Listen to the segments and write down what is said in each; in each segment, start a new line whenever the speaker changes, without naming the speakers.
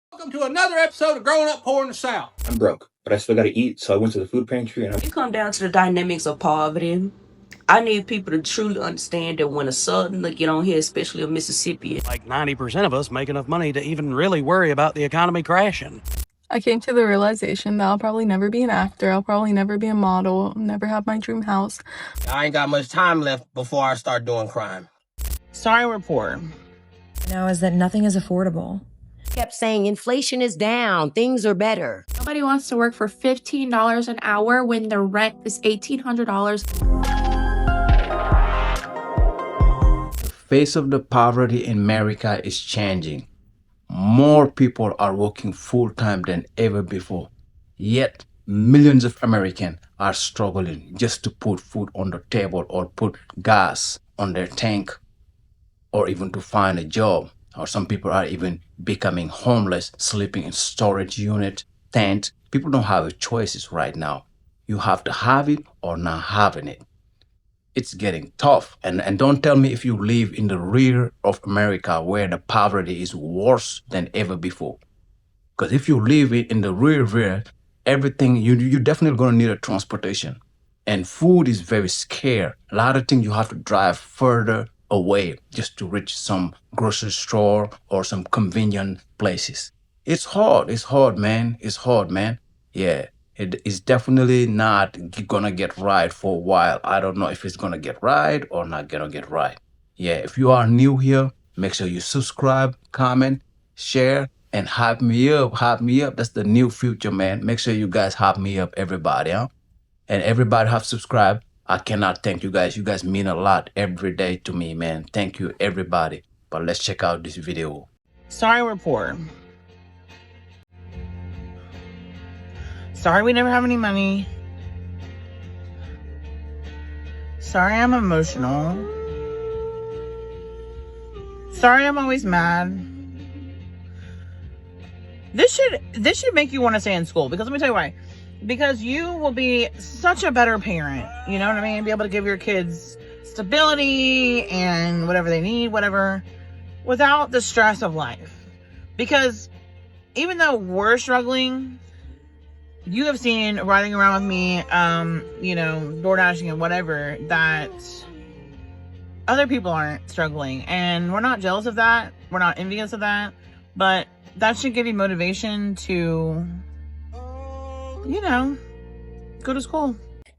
Welcome to another episode of Growing Up Poor in the South. I'm broke, but I still gotta eat, so I went to the food pantry and
You come down to the dynamics of poverty. I need people to truly understand that when a Southerner get on here, especially a Mississippian,
Like 90% of us make enough money to even really worry about the economy crashing.
I came to the realization that I'll probably never be an actor. I'll probably never be a model, never have my dream house.
I ain't got much time left before I start doing crime.
Sorry, we're poor.
Now is that nothing is affordable.
Kept saying inflation is down, things are better.
Nobody wants to work for $15 an hour when the rent is $1,800.
The face of the poverty in America is changing. More people are working full-time than ever before. Yet, millions of Americans are struggling just to put food on the table or put gas on their tank or even to find a job. Or some people are even becoming homeless, sleeping in storage unit, tent. People don't have choices right now. You have to have it or not having it. It's getting tough. And don't tell me if you live in the rear of America where the poverty is worse than ever before. Because if you live in the rear, everything, you're definitely going to need a transportation. And food is very scarce. A lot of things you have to drive further away just to reach some grocery store or some convenient places. It's hard, man. It's hard, man. Yeah. It is definitely not gonna get right for a while. I don't know if it's gonna get right or not gonna get right. Yeah, if you are new here, make sure you subscribe, comment, share, and hype me up. Hype me up. That's the new future, man. Make sure you guys hype me up, everybody, huh? And everybody have subscribed. I cannot thank you guys. You guys mean a lot every day to me, man. Thank you, everybody. But let's check out this video.
Sorry, we're poor. Sorry, we never have any money. Sorry, I'm emotional. Sorry, I'm always mad. This should make you want to stay in school, because let me tell you why. Because you will be such a better parent. You know what I mean? Be able to give your kids stability and whatever they need, whatever, without the stress of life. Because even though we're struggling, you have seen riding around with me, DoorDashing and whatever, that other people aren't struggling. And we're not jealous of that. We're not envious of that. But that should give you motivation to, go to school.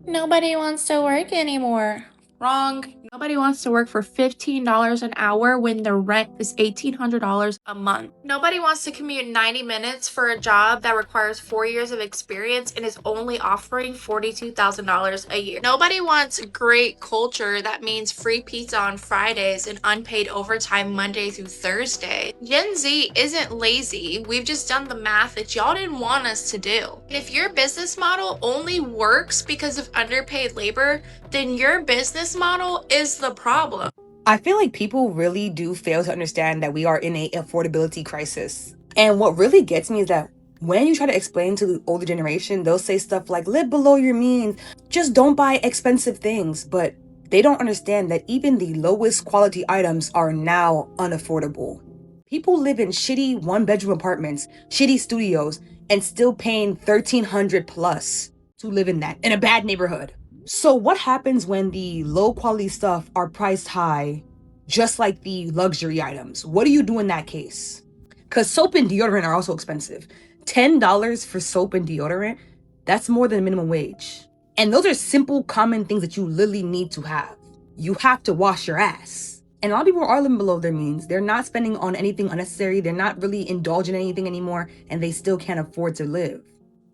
Nobody wants to work anymore. Wrong. Nobody wants to work for $15 an hour when the rent is $1,800 a month. Nobody wants to commute 90 minutes for a job that requires 4 years of experience and is only offering $42,000 a year. Nobody wants great culture that means free pizza on Fridays and unpaid overtime Monday through Thursday. Gen Z isn't lazy. We've just done the math that y'all didn't want us to do. And if your business model only works because of underpaid labor, then your business model is the problem.
I feel like people really do fail to understand that we are in a affordability crisis. And what really gets me is that when you try to explain to the older generation, they'll say stuff like, live below your means, just don't buy expensive things. But they don't understand that even the lowest quality items are now unaffordable. People live in shitty one-bedroom apartments, shitty studios, and still paying $1,300 plus to live in that, in a bad neighborhood. So what happens when the low quality stuff are priced high, just like the luxury items? What do you do in that case? Because soap and deodorant are also expensive. $10 for soap and deodorant, that's more than minimum wage. And those are simple, common things that you literally need to have. You have to wash your ass. And a lot of people are living below their means. They're not spending on anything unnecessary. They're not really indulging in anything anymore, and they still can't afford to live.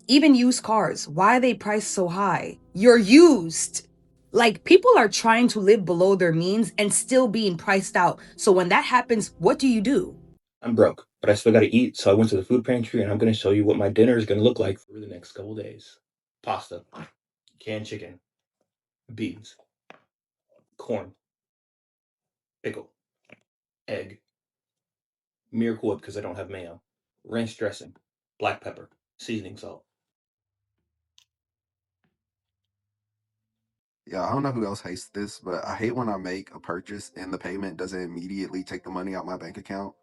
Even used cars, why are they priced so high? You're used. Like, people are trying to live below their means and still being priced out. So when that happens, what do?
I'm broke, but I still gotta eat, so I went to the food pantry and I'm gonna show you what my dinner is gonna look like for the next couple days. Pasta, canned chicken, beans, corn, pickle, egg, Miracle Whip because I don't have mayo, ranch dressing, black pepper, seasoning salt.
Yeah, I don't know who else hates this, but I hate when I make a purchase and the payment doesn't immediately take the money out my bank account.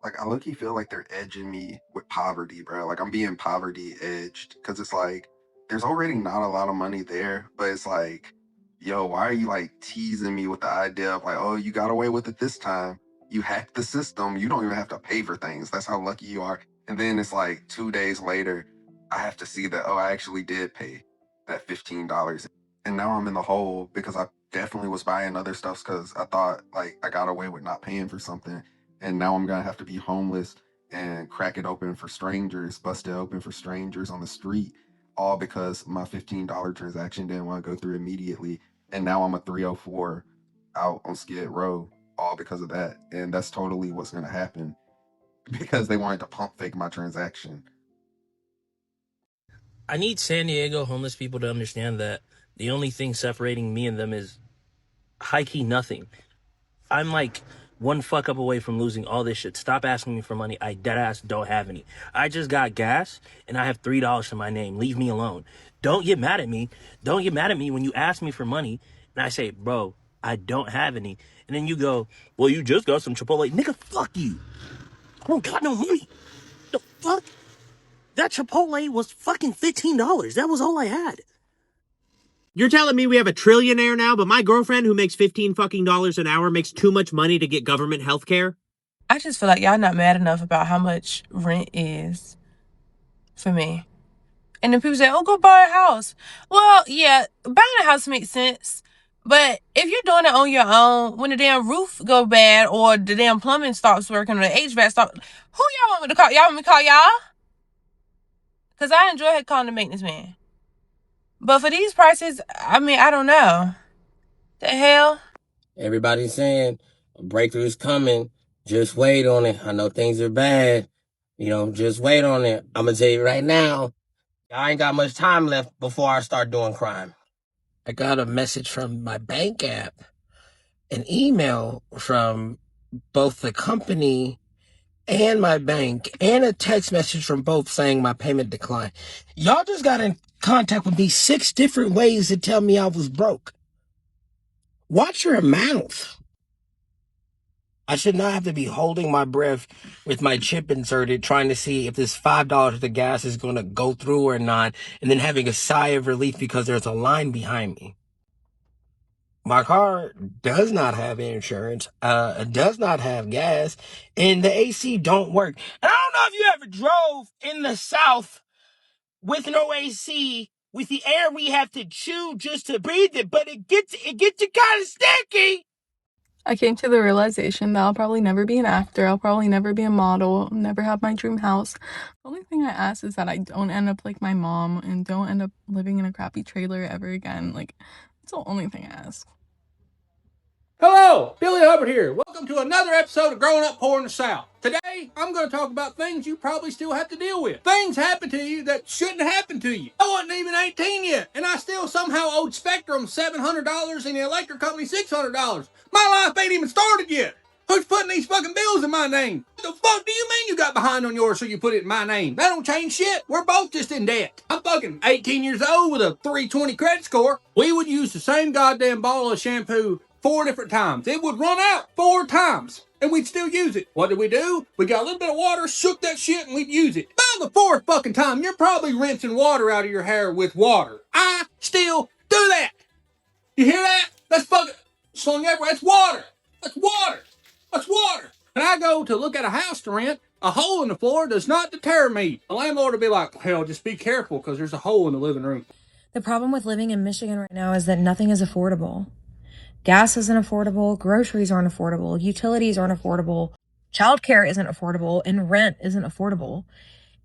Like, I low-key feel like they're edging me with poverty, bro. Like, I'm being poverty edged because it's like there's already not a lot of money there, but it's like, yo, why are you like teasing me with the idea of like, oh, you got away with it this time? You hacked the system. You don't even have to pay for things. That's how lucky you are. And then it's like 2 days later, I have to see that, oh, I actually did pay that $15. And now I'm in the hole because I definitely was buying other stuff because I thought like I got away with not paying for something. And now I'm gonna have to be homeless and crack it open for strangers, bust it open for strangers on the street, all because my $15 transaction didn't want to go through immediately. And now I'm a 304 out on Skid Row, all because of that. And that's totally what's gonna happen because they wanted to pump fake my transaction.
I need San Diego homeless people to understand that the only thing separating me and them is high-key nothing. I'm like one fuck up away from losing all this shit. Stop asking me for money. I deadass don't have any. I just got gas and I have $3 to my name. Leave me alone. Don't get mad at me. Don't get mad at me when you ask me for money and I say, bro, I don't have any. And then you go, well, you just got some Chipotle. Nigga, fuck you. I don't got no money. The fuck? That Chipotle was fucking $15. That was all I had.
You're telling me we have a trillionaire now, but my girlfriend who makes $15 an hour makes too much money to get government health care?
I just feel like y'all not mad enough about how much rent is for me. And then people say, oh, go buy a house. Well, yeah, buying a house makes sense. But if you're doing it on your own, when the damn roof go bad or the damn plumbing stops working or the HVAC stops, who y'all want me to call? Y'all want me to call y'all? Because I enjoy calling the maintenance man. But for these prices, I mean, I don't know. The hell?
Everybody's saying a breakthrough is coming. Just wait on it. I know things are bad. Just wait on it. I'm going to tell you right now, I ain't got much time left before I start doing crime. I got a message from my bank app, an email from both the company and my bank, and a text message from both saying my payment declined. Y'all just got in contact with me 6 different ways to tell me I was broke. Watch your mouth. I should not have to be holding my breath with my chip inserted, trying to see if this $5 of the gas is going to go through or not, and then having a sigh of relief because there's a line behind me. My car does not have insurance, does not have gas, and the AC don't work. And I don't know if you ever drove in the South with no AC, with the air we have to chew just to breathe it, but it gets you kind of sticky.
I came to the realization that I'll probably never be an actor. I'll probably never be a model, never have my dream house. The only thing I ask is that I don't end up like my mom and don't end up living in a crappy trailer ever again. Like, that's the only thing I ask.
Hello, Billy Hubbard here. Welcome to another episode of Growing Up Poor in the South. Today, I'm going to talk about things you probably still have to deal with. Things happen to you that shouldn't happen to you. I wasn't even 18 yet, and I still somehow owed Spectrum $700 and the electric company $600. My life ain't even started yet. Who's putting these fucking bills in my name? What the fuck do you mean you got behind on yours so you put it in my name? That don't change shit. We're both just in debt. I'm fucking 18 years old with a 320 credit score. We would use the same goddamn bottle of shampoo 4 different times. It would run out 4 times, and we'd still use it. What did we do? We got a little bit of water, shook that shit, and we'd use it. By the 4th fucking time, you're probably rinsing water out of your hair with water. I still do that. You hear that? That's fucking slung everywhere. That's water. That's water. That's water. And I go to look at a house to rent. A hole in the floor does not deter me. The landlord will be like, hell, just be careful because there's a hole in the living room.
The problem with living in Michigan right now is that nothing is affordable. Gas isn't affordable, groceries aren't affordable, utilities aren't affordable, childcare isn't affordable, and rent isn't affordable.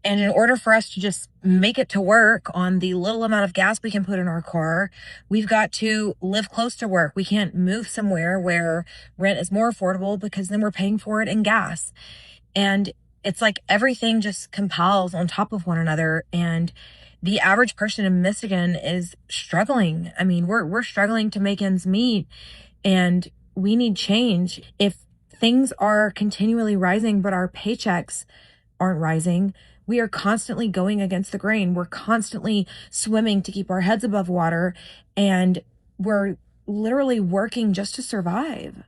And in order for us to just make it to work on the little amount of gas we can put in our car, we've got to live close to work. We can't move somewhere where rent is more affordable because then we're paying for it in gas. And it's like everything just compiles on top of one another. And the average person in Michigan is struggling. I mean, we're struggling to make ends meet, and we need change. If things are continually rising, but our paychecks aren't rising, we are constantly going against the grain. We're constantly swimming to keep our heads above water, and we're literally working just to survive.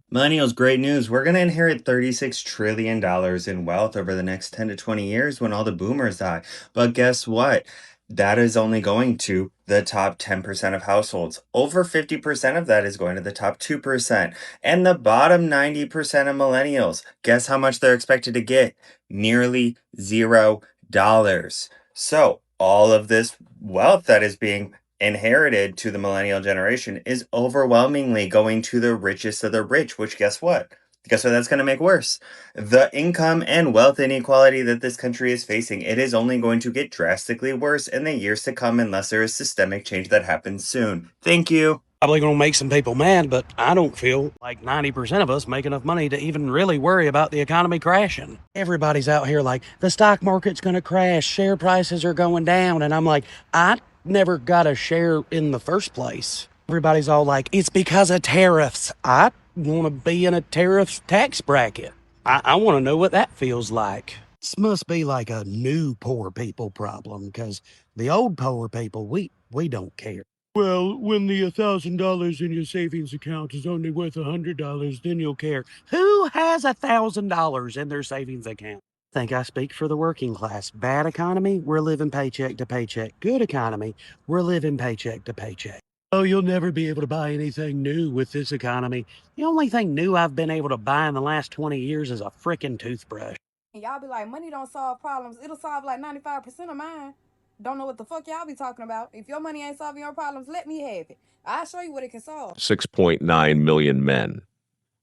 Millennials, great news. We're going to inherit $36 trillion in wealth over the next 10 to 20 years when all the boomers die. But guess what? That is only going to the top 10% of households. Over 50% of that is going to the top 2%. And the bottom 90% of millennials, guess how much they're expected to get? Nearly $0. So all of this wealth that is being inherited to the millennial generation is overwhelmingly going to the richest of the rich, which guess what? Guess what that's going to make worse? The income and wealth inequality that this country is facing, it is only going to get drastically worse in the years to come unless there is systemic change that happens soon. Thank you.
Probably gonna make some people mad, but I don't feel like 90% of us make enough money to even really worry about the economy crashing. Everybody's out here like, the stock market's gonna crash, share prices are going down, and I'm like, I never got a share in the first place. Everybody's all like, it's because of tariffs. I wanna be in a tariff tax bracket. I wanna know what that feels like. This must be like a new poor people problem, because the old poor people, we don't care. Well, when the $1,000 in your savings account is only worth $100, then you'll care. Who has $1,000 in their savings account? Think I speak for the working class. Bad economy, we're living paycheck to paycheck. Good economy, we're living paycheck to paycheck. Oh, you'll never be able to buy anything new with this economy. The only thing new I've been able to buy in the last 20 years is a frickin' toothbrush.
And y'all be like, money don't solve problems. It'll solve like 95% of mine. Don't know what the fuck y'all be talking about. If your money ain't solving your problems, let me have it. I'll show you what it can solve.
6.9 million men,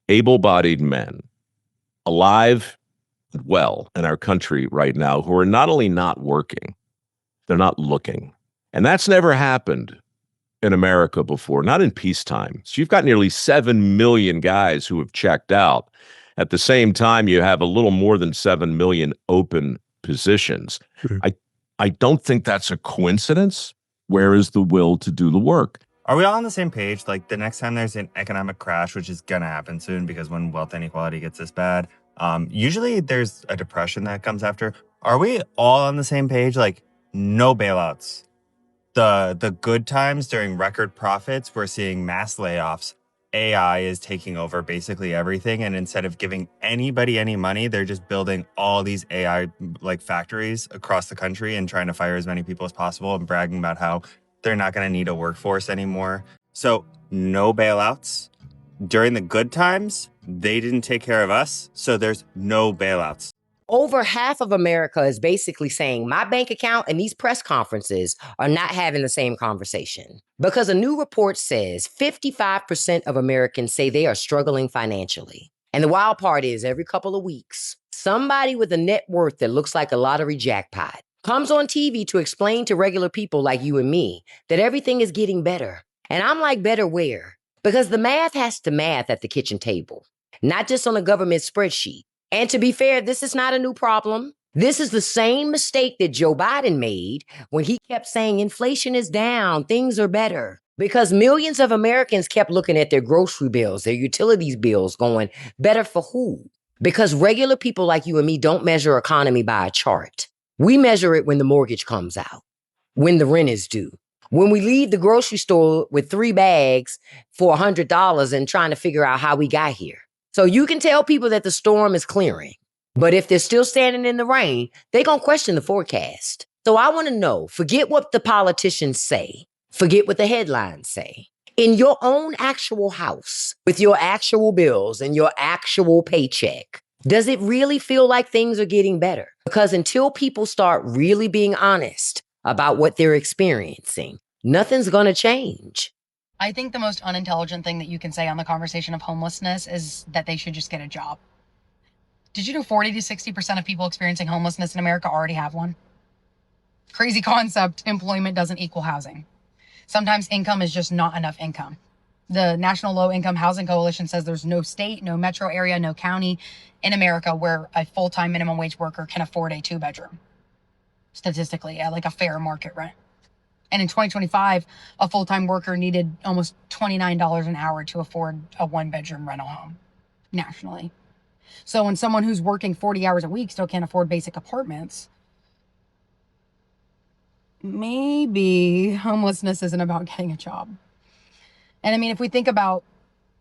able-bodied men, alive and well in our country right now who are not only not working, they're not looking. And that's never happened in America before, not in peacetime. So you've got nearly 7 million guys who have checked out. At the same time, you have a little more than 7 million open positions. I don't think that's a coincidence. Where is the will to do the work?
Are we all on the same page? Like the next time there's an economic crash, which is gonna happen soon because when wealth inequality gets this bad, usually there's a depression that comes after. Are we all on the same page? Like no bailouts. The good times during record profits, we're seeing mass layoffs. AI is taking over basically everything. And instead of giving anybody any money, they're just building all these AI like factories across the country and trying to fire as many people as possible and bragging about how they're not going to need a workforce anymore. So no bailouts. During the good times, they didn't take care of us. So there's no bailouts.
Over half of America is basically saying my bank account and these press conferences are not having the same conversation. Because a new report says 55% of Americans say they are struggling financially. And the wild part is every couple of weeks, somebody with a net worth that looks like a lottery jackpot comes on TV to explain to regular people like you and me that everything is getting better. And I'm like, better where? Because the math has to math at the kitchen table, not just on a government spreadsheet. And to be fair, this is not a new problem. This is the same mistake that Joe Biden made when he kept saying inflation is down, things are better. Because millions of Americans kept looking at their grocery bills, their utilities bills, going, better for who? Because regular people like you and me don't measure economy by a chart. We measure it when the mortgage comes out, when the rent is due, when we leave the grocery store with 3 bags for $100 and trying to figure out how we got here. So you can tell people that the storm is clearing, but if they're still standing in the rain, they're going to question the forecast. So I want to know, forget what the politicians say, forget what the headlines say. In your own actual house, with your actual bills and your actual paycheck, does it really feel like things are getting better? Because until people start really being honest about what they're experiencing, nothing's going to change.
I think the most unintelligent thing that you can say on the conversation of homelessness is that they should just get a job. Did you know 40 to 60% of people experiencing homelessness in America already have one? Crazy concept, employment doesn't equal housing. Sometimes income is just not enough income. The National Low Income Housing Coalition says there's no state, no metro area, no county in America where a full-time minimum wage worker can afford a 2-bedroom. Statistically, at like a fair market rent. And in 2025, a full-time worker needed almost $29 an hour to afford a 1-bedroom rental home nationally. So when someone who's working 40 hours a week still can't afford basic apartments, maybe homelessness isn't about getting a job. And I mean, if we think about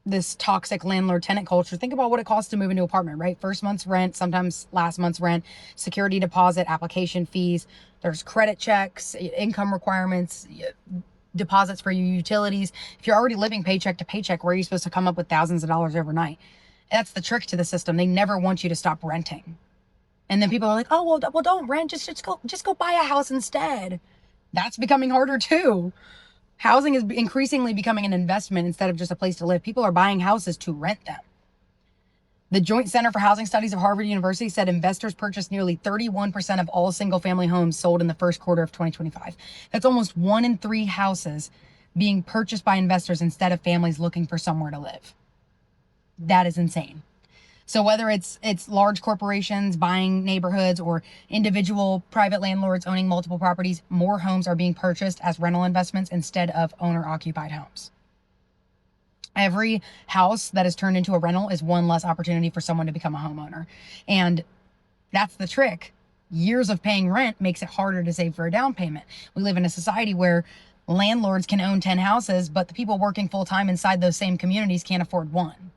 this toxic landlord-tenant culture. Think about what it costs to move into an apartment, right? First month's rent, sometimes last month's rent, security deposit, application fees. There's credit checks, income requirements, deposits for your utilities. If you're already living paycheck to paycheck, where are you supposed to come up with thousands of dollars overnight? That's the trick to the system. They never want you to stop renting. And then people are like, oh, well, don't rent. Just go buy a house instead. That's becoming harder too. Housing is increasingly becoming an investment instead of just a place to live. People are buying houses to rent them. The Joint Center for Housing Studies of Harvard University said investors purchased nearly 31% of all single-family homes sold in the first quarter of 2025. That's almost 1 in 3 houses being purchased by investors instead of families looking for somewhere to live. That is insane. So whether it's large corporations buying neighborhoods or individual private landlords owning multiple properties, more homes are being purchased as rental investments instead of owner-occupied homes. Every house that is turned into a rental is one less opportunity for someone to become a homeowner. And that's the trick. Years of paying rent makes it harder to save for a down payment. We live in a society where landlords can own 10 houses, but the people working full-time inside those same communities can't afford one.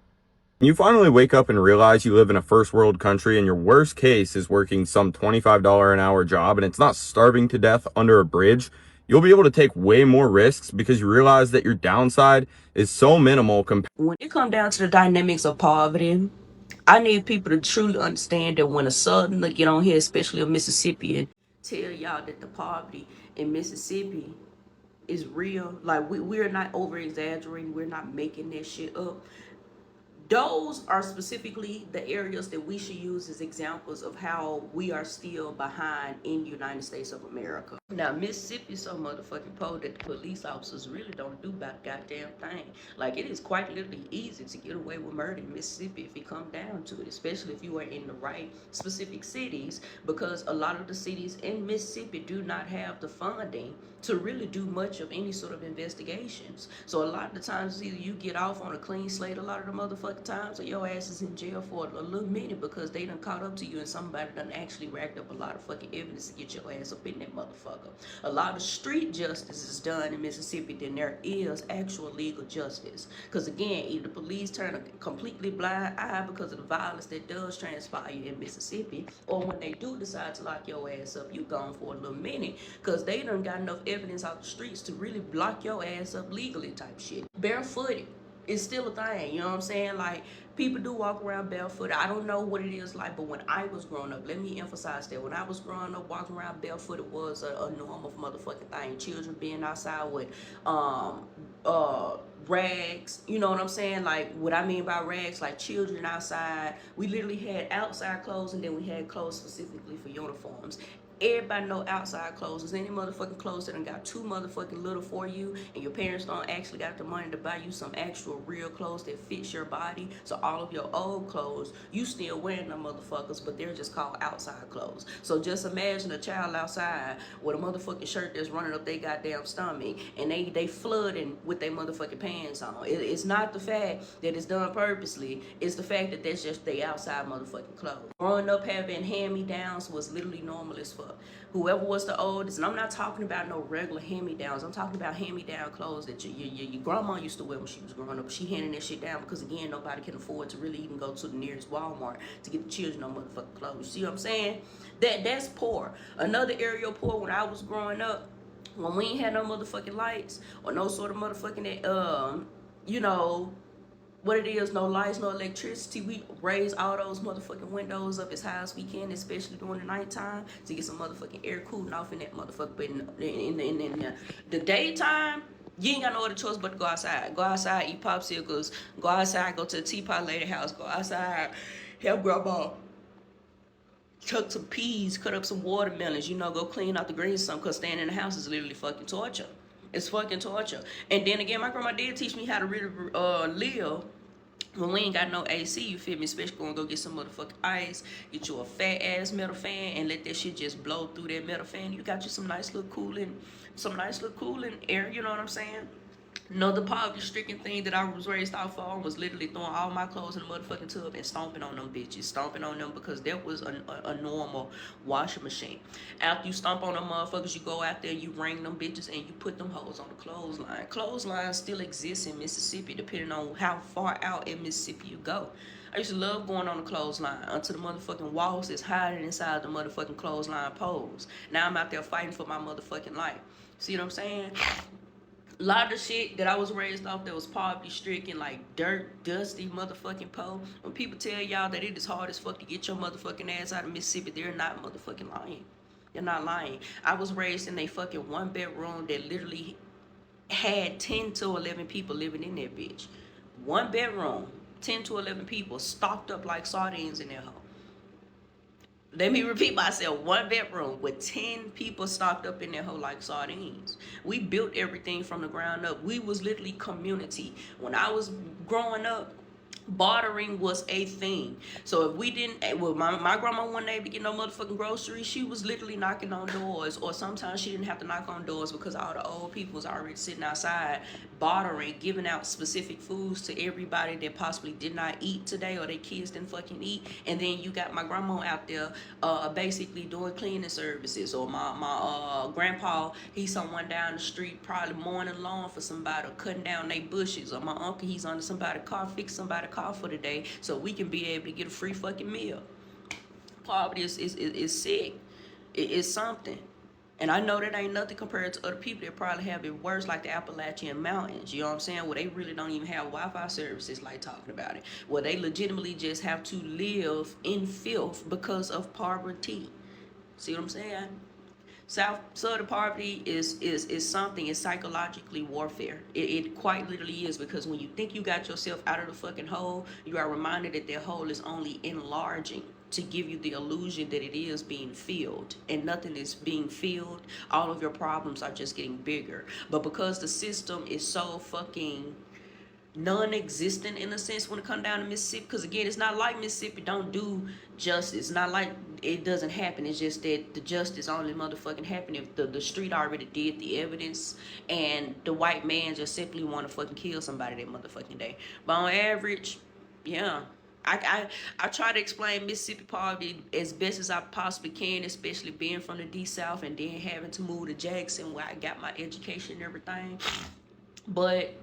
You finally wake up and realize you live in a first world country and your worst case is working some $25 an hour job and it's not starving to death under a bridge. You'll be able to take way more risks because you realize that your downside is so minimal
when it comes down to the dynamics of poverty. I need people to truly understand that when a southerner get on here, especially a Mississippian, tell y'all that the poverty in Mississippi is real. Like we're not over exaggerating, we're not making that shit up. Those are specifically the areas that we should use as examples of how we are still behind in the United States of America. Now, Mississippi is so motherfucking poor that the police officers really don't do about a goddamn thing. Like, it is quite literally easy to get away with murder in Mississippi if you come down to it, especially if you are in the right specific cities, because a lot of the cities in Mississippi do not have the funding to really do much of any sort of investigations. So a lot of the times either you get off on a clean slate a lot of the motherfucking times, or your ass is in jail for a little minute because they done caught up to you and somebody done actually racked up a lot of fucking evidence to get your ass up in that motherfucker. A lot of street justice is done in Mississippi than there is actual legal justice. Because again, either the police turn a completely blind eye because of the violence that does transpire in Mississippi, or when they do decide to lock your ass up, you gone for a little minute because they done got enough evidence out the streets to really block your ass up legally type shit. Barefooted is still a thing, you know what I'm saying? Like, people do walk around barefoot. I don't know what it is like, but when I was growing up, let me emphasize that. When I was growing up, walking around barefoot, it was a normal motherfucking thing. Children being outside with rags, you know what I'm saying? Like, what I mean by rags, like children outside. We literally had outside clothes and then we had clothes specifically for uniforms. Everybody know outside clothes is any motherfucking clothes that done got too motherfucking little for you and your parents don't actually got the money to buy you some actual real clothes that fits your body. So all of your old clothes, you still wearing them motherfuckers, but they're just called outside clothes. So just imagine a child outside with a motherfucking shirt that's running up their goddamn stomach and they flooding with their motherfucking pants on. It's not the fact that it's done purposely, it's the fact that that's just they outside motherfucking clothes. Growing up having hand-me-downs was literally normal as fuck. Whoever was the oldest, and I'm not talking about no regular hand-me-downs, I'm talking about hand-me-down clothes that your grandma used to wear when she was growing up. She handing that shit down because, again, nobody can afford to really even go to the nearest Walmart to get the children no motherfucking clothes. You see what I'm saying? That's poor. Another area of poor when I was growing up, when we ain't had no motherfucking lights or no sort of motherfucking, you know, what it is, no lights, no electricity, we raise all those motherfucking windows up as high as we can, especially during the nighttime, to get some motherfucking air cooling off in that motherfucker. But in the daytime, you ain't got no other choice but to go outside. Go outside, eat popsicles, go outside, go to the teapot lady house, go outside, help grandma chuck some peas, cut up some watermelons, you know, go clean out the greens or something, because staying in the house is literally fucking torture. It's fucking torture. And then again, my grandma did teach me how to really live when we ain't got no AC, you feel me? Especially going to go get some motherfucking ice, get you a fat ass metal fan, and let that shit just blow through that metal fan. You got you some nice little cooling air, you know what I'm saying? Another poverty-stricken thing that I was raised off on was literally throwing all my clothes in the motherfucking tub and stomping on them bitches. Stomping on them because that was a normal washing machine. After you stomp on them motherfuckers, you go out there, you wring them bitches, and you put them hoes on the clothesline. Clotheslines still exist in Mississippi depending on how far out in Mississippi you go. I used to love going on the clothesline until the motherfucking walls is hiding inside the motherfucking clothesline poles. Now I'm out there fighting for my motherfucking life. See what I'm saying? A lot of the shit that I was raised off that was poverty stricken, like dirt, dusty motherfucking po. When people tell y'all that it is hard as fuck to get your motherfucking ass out of Mississippi, they're not motherfucking lying. They're not lying. I was raised in a fucking 1-bedroom that literally had 10 to 11 people living in that bitch. 1 bedroom, 10 to 11 people stocked up like sardines in that home. Let me repeat myself. 1 bedroom with 10 people stocked up in there hole like sardines. We built everything from the ground up. We was literally community. When I was growing up, bartering was a thing. So if we didn't, well, my grandma one day to get no motherfucking groceries, she was literally knocking on doors, or sometimes she didn't have to knock on doors because all the old people was already sitting outside bartering, giving out specific foods to everybody that possibly did not eat today or their kids didn't fucking eat. And then you got my grandma out there basically doing cleaning services, or my grandpa, he's someone down the street probably mowing the lawn for somebody or cutting down their bushes, or my uncle, he's under somebody's car, fix somebody's car for the day so we can be able to get a free fucking meal. Poverty is sick. It's something. And I know that ain't nothing compared to other people that probably have it worse, like the Appalachian Mountains, you know what I'm saying? Where they really don't even have Wi-Fi services, like talking about it. Where they legitimately just have to live in filth because of poverty. See what I'm saying? Southern poverty is something. It's psychologically warfare. It quite literally is, because when you think you got yourself out of the fucking hole, you are reminded that that hole is only enlarging to give you the illusion that it is being filled, and nothing is being filled. All of your problems are just getting bigger. But because the system is so fucking non-existent in a sense when it comes down to Mississippi, because again, it's not like Mississippi don't do justice. It's not like it doesn't happen. It's just that the justice only motherfucking happen if the street already did the evidence, and the white man just simply want to fucking kill somebody that motherfucking day. But on average, yeah, I try to explain Mississippi poverty as best as I possibly can, especially being from the D South and then having to move to Jackson where I got my education and everything. But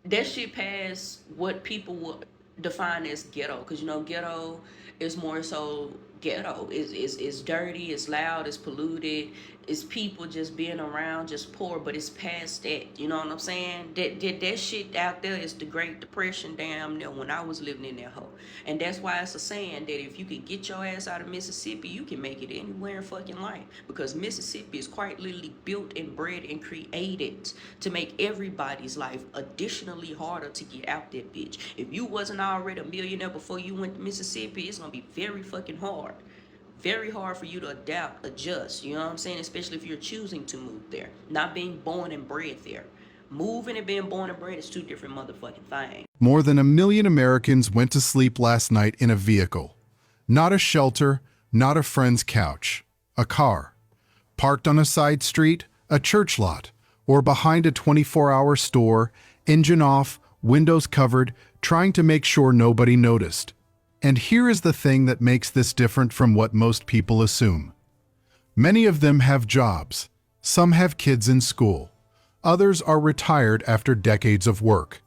that shit past what people would define as ghetto, because you know ghetto is more so ghetto. It's dirty, it's loud, it's polluted, it's people just being around just poor, but it's past that. You know what I'm saying? That shit out there is the Great Depression damn near when I was living in that hole. And that's why it's a saying that if you can get your ass out of Mississippi, you can make it anywhere in fucking life, because Mississippi is quite literally built and bred and created to make everybody's life additionally harder to get out that bitch. If you wasn't already a millionaire before you went to Mississippi, it's gonna be very fucking hard. Very hard for you to adapt, adjust, you know what I'm saying? Especially if you're choosing to move there, not being born and bred there. Moving and being born and bred is two different motherfucking things.
More than 1 million Americans went to sleep last night in a vehicle. Not a shelter, not a friend's couch. A car. Parked on a side street, a church lot, or behind a 24-hour store, engine off, windows covered, trying to make sure nobody noticed. And here is the thing that makes this different from what most people assume. Many of them have jobs. Some have kids in school. Others are retired after decades of work.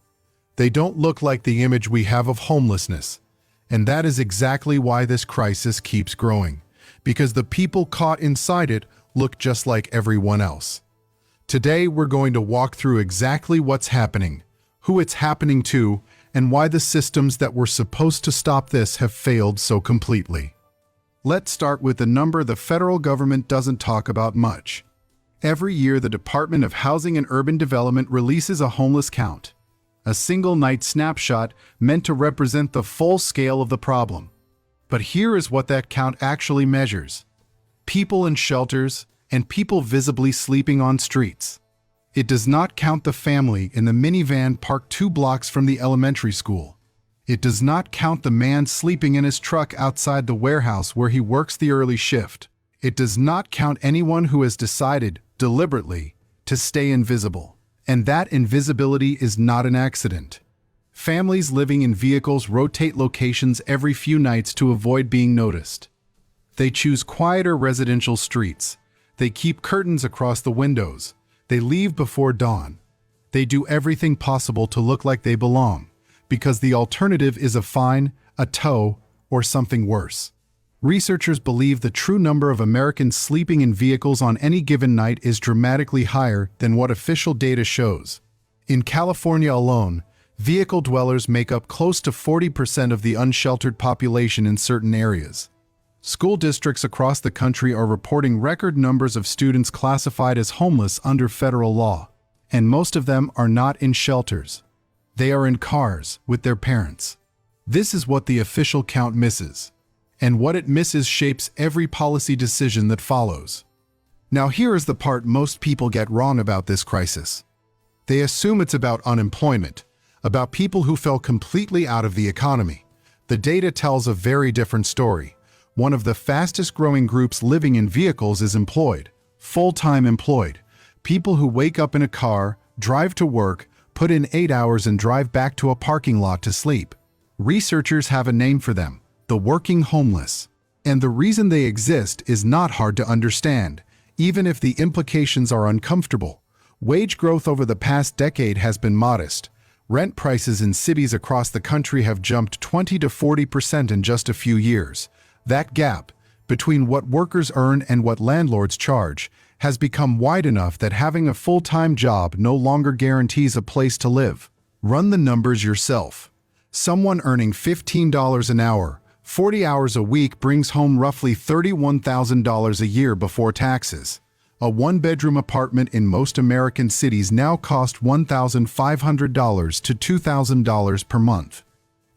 They don't look like the image we have of homelessness. And that is exactly why this crisis keeps growing, because the people caught inside it look just like everyone else. Today, we're going to walk through exactly what's happening, who it's happening to, and why the systems that were supposed to stop this have failed so completely. Let's start with the number the federal government doesn't talk about much. Every year, the Department of Housing and Urban Development releases a homeless count, a single-night snapshot meant to represent the full scale of the problem. But here is what that count actually measures: people in shelters and people visibly sleeping on streets. It does not count the family in the minivan parked 2 blocks from the elementary school. It does not count the man sleeping in his truck outside the warehouse where he works the early shift. It does not count anyone who has decided, deliberately, to stay invisible. And that invisibility is not an accident. Families living in vehicles rotate locations every few nights to avoid being noticed. They choose quieter residential streets. They keep curtains across the windows. They leave before dawn. They do everything possible to look like they belong, because the alternative is a fine, a tow, or something worse. Researchers believe the true number of Americans sleeping in vehicles on any given night is dramatically higher than what official data shows. In California alone, vehicle dwellers make up close to 40% of the unsheltered population in certain areas. School districts across the country are reporting record numbers of students classified as homeless under federal law, and most of them are not in shelters. They are in cars with their parents. This is what the official count misses, and what it misses shapes every policy decision that follows. Now here is the part most people get wrong about this crisis. They assume it's about unemployment, about people who fell completely out of the economy. The data tells a very different story. One of the fastest growing groups living in vehicles is employed, full-time employed, people who wake up in a car, drive to work, put in 8 hours and drive back to a parking lot to sleep. Researchers have a name for them, the working homeless. And the reason they exist is not hard to understand, even if the implications are uncomfortable. Wage growth over the past decade has been modest. Rent prices in cities across the country have jumped 20 to 40% in just a few years. That gap, between what workers earn and what landlords charge, has become wide enough that having a full-time job no longer guarantees a place to live. Run the numbers yourself. Someone earning $15 an hour, 40 hours a week brings home roughly $31,000 a year before taxes. A one-bedroom apartment in most American cities now costs $1,500 to $2,000 per month.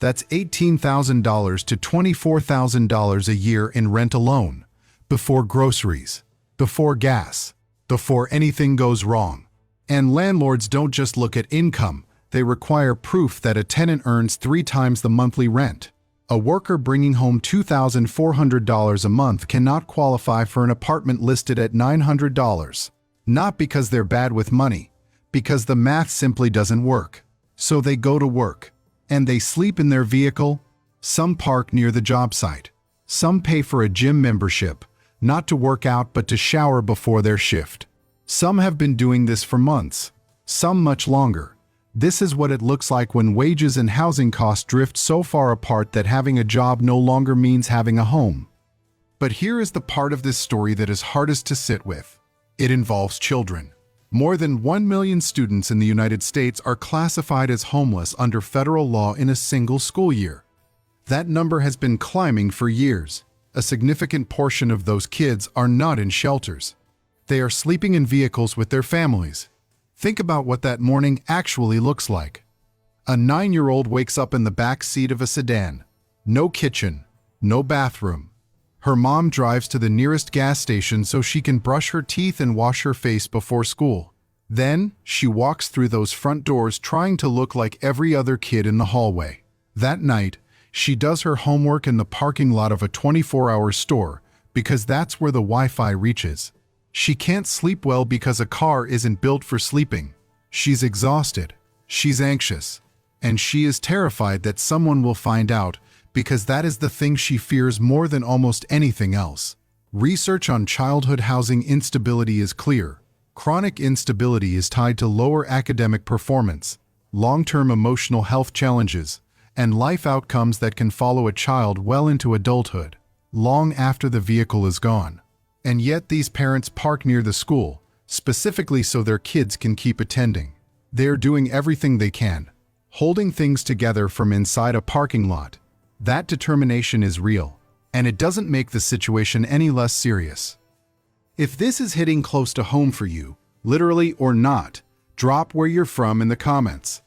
That's $18,000 to $24,000 a year in rent alone, before groceries, before gas, before anything goes wrong. And landlords don't just look at income, they require proof that a tenant earns 3 times the monthly rent. A worker bringing home $2,400 a month cannot qualify for an apartment listed at $900. Not because they're bad with money, because the math simply doesn't work. So they go to work. And they sleep in their vehicle. Some park near the job site. Some pay for a gym membership, not to work out but to shower before their shift. Some have been doing this for months, some much longer. This is what it looks like when wages and housing costs drift so far apart that having a job no longer means having a home. But here is the part of this story that is hardest to sit with. It involves children. More than 1 million students in the United States are classified as homeless under federal law in a single school year. That number has been climbing for years. A significant portion of those kids are not in shelters. They are sleeping in vehicles with their families. Think about what that morning actually looks like. A 9-year-old wakes up in the back seat of a sedan. No kitchen, no bathroom. Her mom drives to the nearest gas station so she can brush her teeth and wash her face before school. Then, she walks through those front doors trying to look like every other kid in the hallway. That night, she does her homework in the parking lot of a 24-hour store because that's where the Wi-Fi reaches. She can't sleep well because a car isn't built for sleeping. She's exhausted, she's anxious, and she is terrified that someone will find out because that is the thing she fears more than almost anything else. Research on childhood housing instability is clear. Chronic instability is tied to lower academic performance, long-term emotional health challenges, and life outcomes that can follow a child well into adulthood, long after the vehicle is gone. And yet these parents park near the school, specifically so their kids can keep attending. They're doing everything they can, holding things together from inside a parking lot. That determination is real, and it doesn't make the situation any less serious. If this is hitting close to home for you, literally or not, drop where you're from in the comments.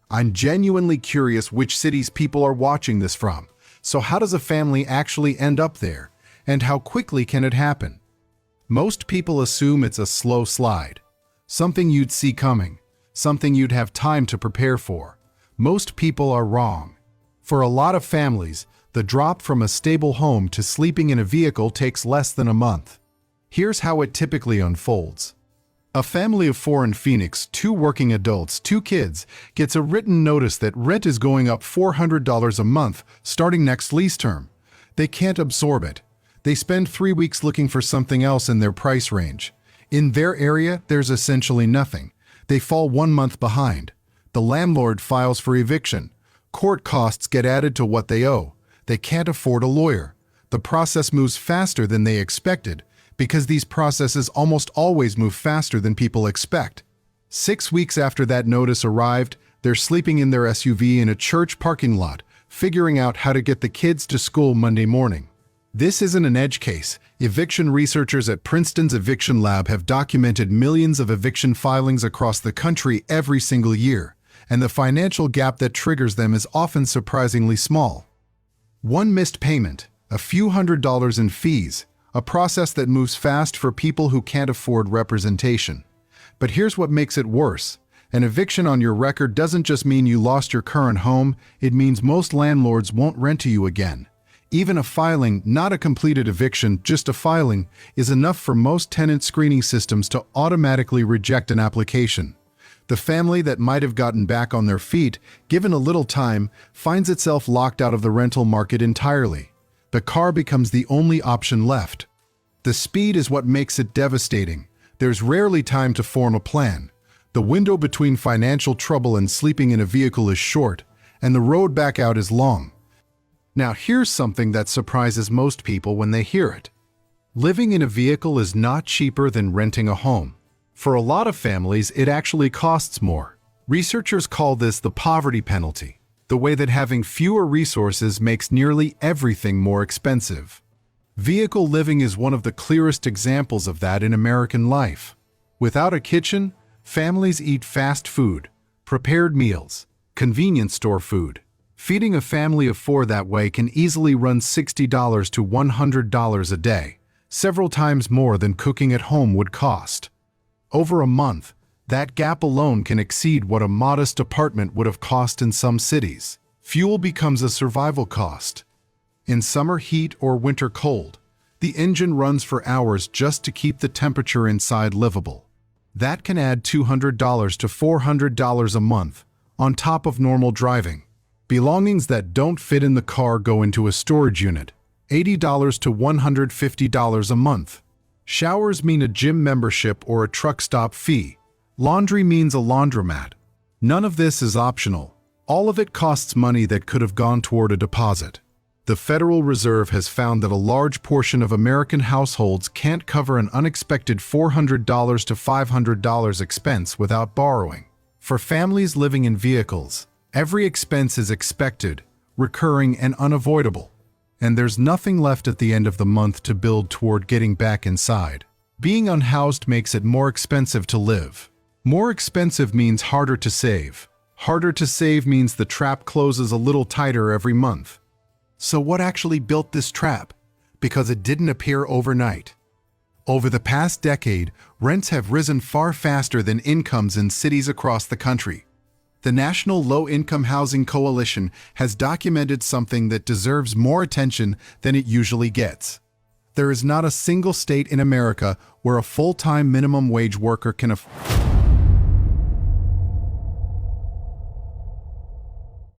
I'm genuinely curious which cities people are watching this from. So how does a family actually end up there, and how quickly can it happen? Most people assume it's a slow slide, something you'd see coming, something you'd have time to prepare for. Most people are wrong. For a lot of families, the drop from a stable home to sleeping in a vehicle takes less than a month. Here's how it typically unfolds. A family of 4 in Phoenix, 2 working adults, 2 kids, gets a written notice that rent is going up $400 a month starting next lease term. They can't absorb it. They spend 3 weeks looking for something else in their price range. In their area, there's essentially nothing. They fall 1 month behind. The landlord files for eviction. Court costs get added to what they owe. They can't afford a lawyer. The process moves faster than they expected, because these processes almost always move faster than people expect. 6 weeks after that notice arrived, they're sleeping in their SUV in a church parking lot, figuring out how to get the kids to school Monday morning. This isn't an edge case. Eviction researchers at Princeton's Eviction Lab have documented millions of eviction filings across the country every single year, and the financial gap that triggers them is often surprisingly small. One missed payment, a few $100s in fees, a process that moves fast for people who can't afford representation. But here's what makes it worse. An eviction on your record doesn't just mean you lost your current home, it means most landlords won't rent to you again. Even a filing, not a completed eviction, just a filing, is enough for most tenant screening systems to automatically reject an application. The family that might have gotten back on their feet, given a little time, finds itself locked out of the rental market entirely. The car becomes the only option left. The speed is what makes it devastating. There's rarely time to form a plan. The window between financial trouble and sleeping in a vehicle is short, and the road back out is long. Now here's something that surprises most people when they hear it. Living in a vehicle is not cheaper than renting a home. For a lot of families, it actually costs more. Researchers call this the poverty penalty, the way that having fewer resources makes nearly everything more expensive. Vehicle living is one of the clearest examples of that in American life. Without a kitchen, families eat fast food, prepared meals, convenience store food. Feeding a family of 4 that way can easily run $60 to $100 a day, several times more than cooking at home would cost. Over a month, that gap alone can exceed what a modest apartment would have cost in some cities. Fuel becomes a survival cost. In summer heat or winter cold, the engine runs for hours just to keep the temperature inside livable. That can add $200 to $400 a month, on top of normal driving. Belongings that don't fit in the car go into a storage unit, $80 to $150 a month. Showers mean a gym membership or a truck stop fee. Laundry means a laundromat. None of this is optional. All of it costs money that could have gone toward a deposit. The Federal Reserve has found that a large portion of American households can't cover an unexpected $400 to $500 expense without borrowing. For families living in vehicles, every expense is expected, recurring, and unavoidable. And there's nothing left at the end of the month to build toward getting back inside. Being unhoused makes it more expensive to live. More expensive means harder to save. Harder to save means the trap closes a little tighter every month. So what actually built this trap? Because it didn't appear overnight. Over the past decade, rents have risen far faster than incomes in cities across the country. The National Low-Income Housing Coalition has documented something that deserves more attention than it usually gets. There is not a single state in America where a full-time minimum wage worker can afford